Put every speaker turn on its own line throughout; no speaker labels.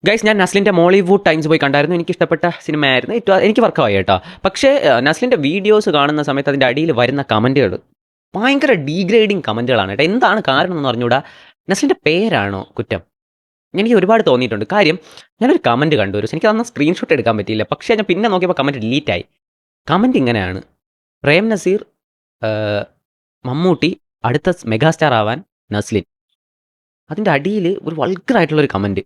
Guys ഞാൻ നസ്ലിൻ്റെ Mollywood times പോയി കണ്ടായിരുന്നു. എനിക്ക് ഇഷ്ടപ്പെട്ട സിനിമയായിരുന്നു. എനിക്ക് വർക്കായി കേട്ടോ. പക്ഷേ നസ്ലിൻ്റെ വീഡിയോസ് കാണുന്ന സമയത്ത് അതിൻ്റെ അടിയിൽ വരുന്ന കമൻറ്റുകൾ ഭയങ്കര ഡീഗ്രേഡിങ് കമൻറ്റുകളാണ് കേട്ടോ. എന്താണ് കാരണം എന്ന് പറഞ്ഞുകൂടാ. നസ്ലിൻ്റെ പേരാണോ കുറ്റം? എനിക്ക് ഒരുപാട് തോന്നിയിട്ടുണ്ട്. കാര്യം ഞാനൊരു കമൻറ്റ് കണ്ടു. എനിക്ക് അന്ന് സ്ക്രീൻഷോട്ട് എടുക്കാൻ പറ്റിയില്ല. പക്ഷേ ഞാൻ പിന്നെ നോക്കിയപ്പോൾ കമൻറ്റ് ഡിലീറ്റായി. കമൻറ്റ് ഇങ്ങനെയാണ്: പ്രേം നസീർ, മമ്മൂട്ടി അടുത്ത മെഗാസ്റ്റാർ ആവാൻ നസ്ലിൻ. അതിൻ്റെ അടിയിൽ ഒരു വൾഗറായിട്ടുള്ളൊരു കമൻറ്റ്.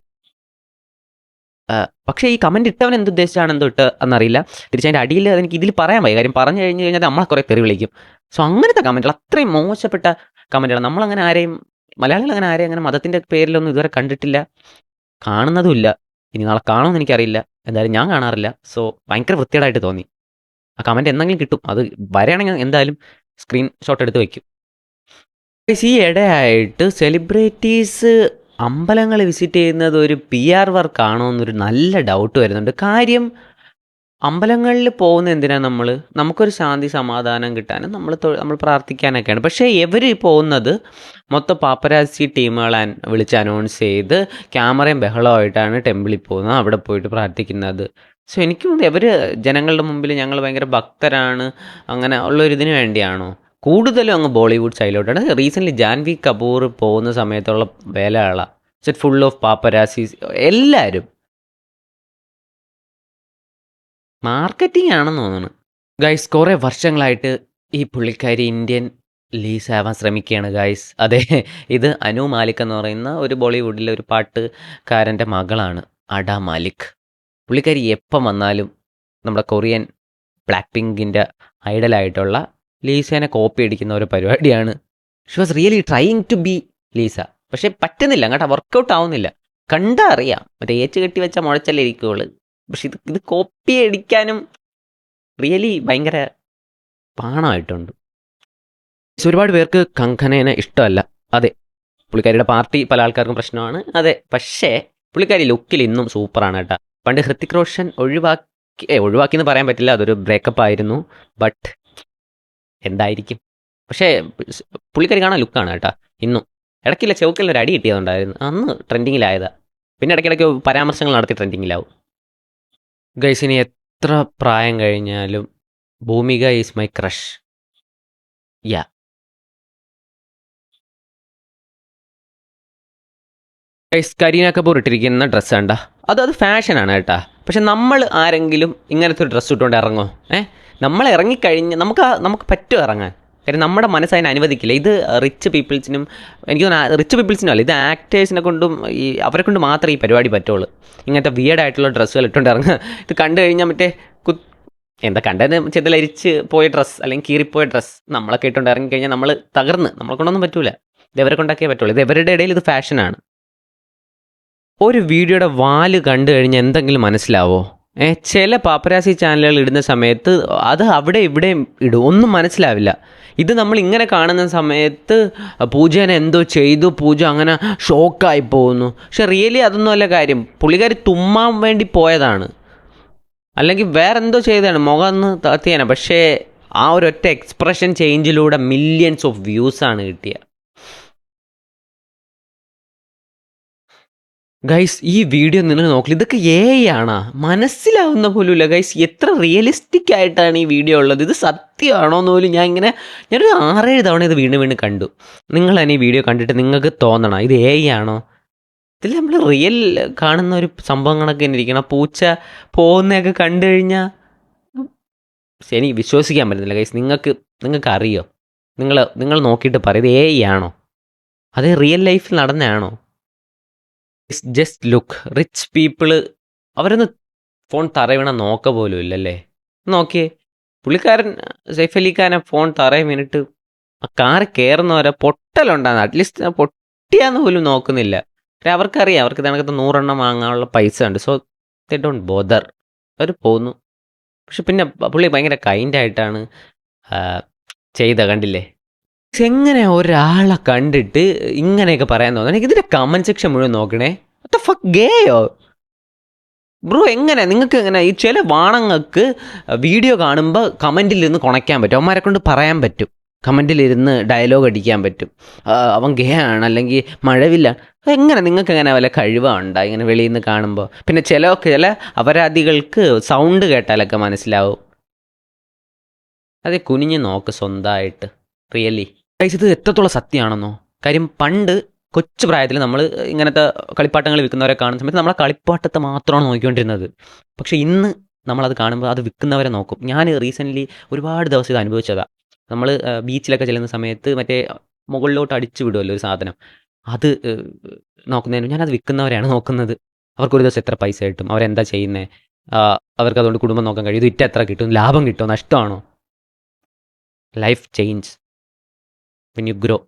പക്ഷേ ഈ കമൻറ്റ് ഇട്ടവൻ എന്തുദ്ദേശിച്ചാണ് എന്തോ ഇട്ട് എന്നറിയില്ല. തിരിച്ച് അതിൻ്റെ അടിയിൽ എനിക്ക് ഇതിൽ പറയാൻ വയ്യ. കാര്യം പറഞ്ഞു കഴിഞ്ഞ് കഴിഞ്ഞാൽ നമ്മളെ കുറേ തെറി വിളിക്കും. സോ അങ്ങനത്തെ കമൻറ്റുകൾ അത്രയും മോശപ്പെട്ട കമൻറ്റുകൾ. നമ്മളങ്ങനെ ആരെയും, മലയാളികൾ അങ്ങനെ ആരെയും അങ്ങനെ മതത്തിൻ്റെ പേരിലൊന്നും ഇതുവരെ കണ്ടിട്ടില്ല, കാണുന്നതുമില്ല. ഇനി നാളെ കാണുമെന്ന് എനിക്കറിയില്ല. എന്തായാലും ഞാൻ കാണാറില്ല. സോ ഭയങ്കര വൃത്തികേടായിട്ട് തോന്നി. ആ കമൻറ്റ് എന്തെങ്കിലും കിട്ടും, അത് വരികയാണെങ്കിൽ എന്തായാലും സ്ക്രീൻഷോട്ട് എടുത്ത് വയ്ക്കും. ഈ ഇടയായിട്ട് സെലിബ്രിറ്റീസ് അമ്പലങ്ങൾ വിസിറ്റ് ചെയ്യുന്നത് ഒരു PR വർക്കാണോ എന്നൊരു നല്ല ഡൗട്ട് വരുന്നുണ്ട്. കാര്യം അമ്പലങ്ങളിൽ പോകുന്ന എന്തിനാണ് നമുക്കൊരു ശാന്തി സമാധാനം കിട്ടാനും നമ്മൾ പ്രാർത്ഥിക്കാനൊക്കെയാണ്. പക്ഷേ ഇവർ പോകുന്നത് മൊത്തം പാപ്പരാസി ടീമുകളെ വിളിച്ച് അനൗൺസ് ചെയ്ത് ക്യാമറയും ബഹളമായിട്ടാണ് ടെമ്പിളിൽ പോകുന്നത്, അവിടെ പോയിട്ട് പ്രാർത്ഥിക്കുന്നത്. സോ എനിക്ക് തോന്നുന്നു ഇവർ ജനങ്ങളുടെ മുമ്പിൽ ഞങ്ങൾ ഭയങ്കര ഭക്തരാണ് അങ്ങനെ ഉള്ളൊരിതിന് വേണ്ടിയാണോ? കൂടുതലും അങ്ങ് ബോളിവുഡ് സൈഡിലോട്ടാണ്. റീസെൻ്റ്ലി ജാൻവി കപൂർ പോകുന്ന സമയത്തുള്ള വേലകളാണ്. It's full of paparazzis. എല്ലാവരും മാർക്കറ്റിംഗ് ആണെന്ന് തോന്നുന്നു. ഗൈസ് കുറേ വർഷങ്ങളായിട്ട് ഈ പുള്ളിക്കാരി ഇന്ത്യൻ ലീസ് ആവാൻ ശ്രമിക്കുകയാണ് ഗൈസ്. അതെ, ഇത് അനു മാലിക് എന്ന് പറയുന്ന ഒരു ബോളിവുഡിലെ ഒരു പാട്ടുകാരൻ്റെ മകളാണ്, അഡ മാലിക്. പുള്ളിക്കാരി എപ്പം വന്നാലും നമ്മുടെ കൊറിയൻ ബ്ലാക്ക് പിങ്കിൻ്റെ ഐഡലായിട്ടുള്ള ലീസേനെ കോപ്പി അടിക്കുന്ന ഒരു പരിപാടിയാണ്. She was really trying to be Lisa. പക്ഷേ പറ്റുന്നില്ല, അങ്ങോട്ട് വർക്കൗട്ട് ആവുന്നില്ല. കണ്ടാ അറിയാം, മറ്റേ ഏച്ച് കെട്ടി വെച്ച മുഴച്ചല്ലേ ഇരിക്കുള്ളൂ. പക്ഷെ ഇത് കോപ്പി അടിക്കാനും റിയലി ഭയങ്കര പാണമായിട്ടുണ്ട്. ഒരുപാട് പേർക്ക് കങ്കനേനെ ഇഷ്ടമല്ല. അതെ, പുള്ളിക്കാരിയുടെ പാർട്ടി പല ആൾക്കാർക്കും പ്രശ്നമാണ്. അതെ, പക്ഷേ പുള്ളിക്കാരി ലുക്കിൽ ഇന്നും സൂപ്പറാണ് കേട്ടോ. പണ്ട് ഹൃത്തിക് റോഷൻ ഒഴിവാക്കിയെന്ന് പറയാൻ പറ്റില്ല, അതൊരു ബ്രേക്കപ്പ് ആയിരുന്നു. ബട്ട് എന്തായിരിക്കും. പക്ഷേ പുള്ളിക്കാരി കാണാൻ ലുക്കാണ് കേട്ടോ ഇന്നും. ഇടയ്ക്കില്ല ചൗക്കിൽ ഒരു അടി കിട്ടിയതുണ്ടായിരുന്നു, അന്ന് ട്രെൻഡിങ്ങിലായതാ. പിന്നെ ഇടയ്ക്കിടയ്ക്ക് പരാമർശങ്ങൾ നടത്തി ട്രെൻഡിങ്ങിലാവും. ഗൈസിന് എത്ര പ്രായം കഴിഞ്ഞാലും Bhumika is my crush. Yeah, guys Kareena Kapoor ഇട്ടിരിക്കുന്ന ഡ്രസ്സ് കണ്ട, അത് ഫാഷനാണ് കേട്ടാ. പക്ഷെ നമ്മൾ ആരെങ്കിലും ഇങ്ങനത്തെ ഒരു ഡ്രസ്സ് ഇട്ടുകൊണ്ട് ഇറങ്ങോ? നമ്മൾ ഇറങ്ങിക്കഴിഞ്ഞ് നമുക്ക് പറ്റുമോ ഇറങ്ങാൻ? കാര്യം നമ്മുടെ മനസ്സ് അതിനെ അനുവദിക്കില്ല. ഇത് റിച്ച് പീപ്പിൾസിനും, എനിക്ക് തോന്നുന്നു റിച്ച് പീപ്പിൾസിനും അല്ല, ഇത് ആക്ടേഴ്സിനെ കൊണ്ടും അവരെ കൊണ്ട് മാത്രമേ ഈ പരിപാടി പറ്റുള്ളൂ. ഇങ്ങനത്തെ വിയർഡായിട്ടുള്ള ഡ്രസ്സുകൾ ഇട്ടുകൊണ്ട് ഇറങ്ങുക. ഇത് കണ്ടു കഴിഞ്ഞാൽ മറ്റേ എന്താ കണ്ടത്, ചെതലരിച്ച് പോയ ഡ്രസ്സ് അല്ലെങ്കിൽ കീറിപ്പോയ ഡ്രസ്സ് നമ്മളൊക്കെ ഇട്ടുകൊണ്ട് ഇറങ്ങിക്കഴിഞ്ഞാൽ നമ്മൾ തകർന്ന്, നമ്മളെ കൊണ്ടൊന്നും പറ്റൂല. ഇത് ഇവരെ കൊണ്ടാക്കിയേ പറ്റുള്ളൂ. ഇത് ഇവരുടെ ഇടയിൽ ഇത് ഫാഷനാണ്. ഒരു വീഡിയോയുടെ വാല് കണ്ടു കഴിഞ്ഞാൽ എന്തെങ്കിലും മനസ്സിലാവോ? ചില പാപ്പരാസി ചാനലുകൾ ഇടുന്ന സമയത്ത് അത് അവിടെ ഇവിടെയും ഇടും, ഒന്നും മനസ്സിലാവില്ല. ഇത് നമ്മൾ ഇങ്ങനെ കാണുന്ന സമയത്ത് പൂജേനെ എന്തോ ചെയ്തു, പൂജ അങ്ങനെ ഷോക്കായി പോകുന്നു. പക്ഷെ റിയലി അതൊന്നും അല്ല കാര്യം. പുള്ളിക്കാരി തുമ്മാൻ വേണ്ടി പോയതാണ്, അല്ലെങ്കിൽ വേറെന്തോ ചെയ്തതാണ്, മുഖം ഒന്ന് താത്തിയാണ്. പക്ഷേ ആ ഒരൊറ്റ എക്സ്പ്രഷൻ ചേഞ്ചിലൂടെ മില്യൺസ് ഓഫ് വ്യൂസാണ് കിട്ടിയത്. ഗൈസ് ഈ വീഡിയോ നിങ്ങൾ നോക്കില്ല, ഇതൊക്കെ ആണാ? മനസ്സിലാവുന്ന പോലുമില്ല ഗൈസ്. എത്ര റിയലിസ്റ്റിക് ആയിട്ടാണ് ഈ വീഡിയോ ഉള്ളത്. ഇത് സത്യമാണോ എന്ന് പോലും ഞാനൊരു 6-7 തവണ ഇത് വീണ്ടും വീണ്ടും കണ്ടു. നിങ്ങൾ തന്നെ ഈ വീഡിയോ കണ്ടിട്ട് നിങ്ങൾക്ക് തോന്നണം ഇത് ആണോ? ഇതിൽ നമ്മൾ റിയൽ കാണുന്ന ഒരു സംഭവങ്ങളൊക്കെ തന്നെ ഇരിക്കണം. പൂച്ച പോകുന്നതൊക്കെ കണ്ടു കഴിഞ്ഞാൽ എനിക്ക് വിശ്വസിക്കാൻ പറ്റുന്നില്ല ഗൈസ്. നിങ്ങൾക്ക് അറിയോ? നിങ്ങൾ നോക്കിയിട്ട് പറയും ഇത് ആണോ, അത് റിയൽ ലൈഫിൽ നടന്നതാണോ? ജസ്റ്റ് ലുക്ക്, റിച്ച് പീപ്പിള് അവരൊന്ന് ഫോൺ തറ നോക്ക പോലും ഇല്ലല്ലേ. നോക്കിയേ, പുള്ളിക്കാരൻ സൈഫ് അലി ഖാനെ ഫോൺ തറയിൽ വീണിട്ട് ആ കാറ് കയറുന്നവരെ പൊട്ടലുണ്ടാകുന്ന, അറ്റ്ലീസ്റ്റ് പൊട്ടിയാന്ന് പോലും നോക്കുന്നില്ല. അവർക്കറിയാം അവർക്ക് ഇതിനകത്ത് 100 എണ്ണം വാങ്ങാനുള്ള പൈസ ഉണ്ട്. സോ ദേ ഡോണ്ട് ബോദർ, അവർ പോകുന്നു. പക്ഷെ പിന്നെ പുള്ളി ഭയങ്കര കൈൻഡായിട്ടാണ് ചെയ്ത, കണ്ടില്ലേ? എങ്ങനെ ഒരാളെ കണ്ടിട്ട് ഇങ്ങനെയൊക്കെ പറയാൻ തോന്നുന്നു? എനിക്ക് ഇതിൻ്റെ കമൻറ്റ് സെക്ഷൻ മുഴുവൻ നോക്കണേ. what the fuck, ഗേയോ ബ്രോ? എങ്ങനെ നിങ്ങൾക്ക് എങ്ങനെ ഈ ചില വാണങ്ങൾക്ക് വീഡിയോ കാണുമ്പോൾ കമൻറ്റിൽ നിന്ന് കുണയ്ക്കാൻ പറ്റും, അവന്മാരെ കൊണ്ട് പറയാൻ പറ്റും കമൻറ്റിലിരുന്ന് ഡയലോഗ് അടിക്കാൻ പറ്റും. അവൻ ഗേ ആണ്, അല്ലെങ്കിൽ മഴവില്ല. എങ്ങനെ നിങ്ങൾക്ക് എങ്ങനെ വല്ല കഴിവുണ്ടോ ഇങ്ങനെ വെളിയിൽ നിന്ന് കാണുമ്പോൾ? പിന്നെ ചില അപരാധികൾക്ക് സൗണ്ട് കേട്ടാലൊക്കെ മനസ്സിലാവും. അതെ, കുനിഞ്ഞ് നോക്ക് സ്വന്തമായിട്ട്. റിയലി ഗൈസ്, ഇത് എത്രത്തോളം സത്യമാണെന്നോ? കാര്യം പണ്ട് കൊച്ചു പ്രായത്തിൽ നമ്മൾ ഇങ്ങനത്തെ കളിപ്പാട്ടങ്ങൾ വിൽക്കുന്നവരെ കാണുന്ന സമയത്ത് നമ്മളെ കളിപ്പാട്ടത്തെ മാത്രമാണ് നോക്കിക്കൊണ്ടിരുന്നത്. പക്ഷേ ഇന്ന് നമ്മളത് കാണുമ്പോൾ അത് വിൽക്കുന്നവരെ നോക്കും. ഞാൻ റീസെൻ്റ്ലി ഒരുപാട് ദിവസം ഇത് അനുഭവിച്ചതാണ്. നമ്മൾ ബീച്ചിലൊക്കെ ചെല്ലുന്ന സമയത്ത് മറ്റേ മുകളിലോട്ട് അടിച്ചു വിടുമല്ലോ ഒരു സാധനം, അത് നോക്കുന്നതിന് ഞാനത് വിൽക്കുന്നവരെയാണ് നോക്കുന്നത്. അവർക്കൊരു ദിവസം എത്ര പൈസ കിട്ടും, അവരെന്താ ചെയ്യുന്നത്, അവർക്ക് അതുകൊണ്ട് കുടുംബം നോക്കാൻ കഴിയും, ഇത് വിറ്റ് എത്ര കിട്ടും, ലാഭം കിട്ടുമോ, നഷ്ടമാണോ? Life change when you grow.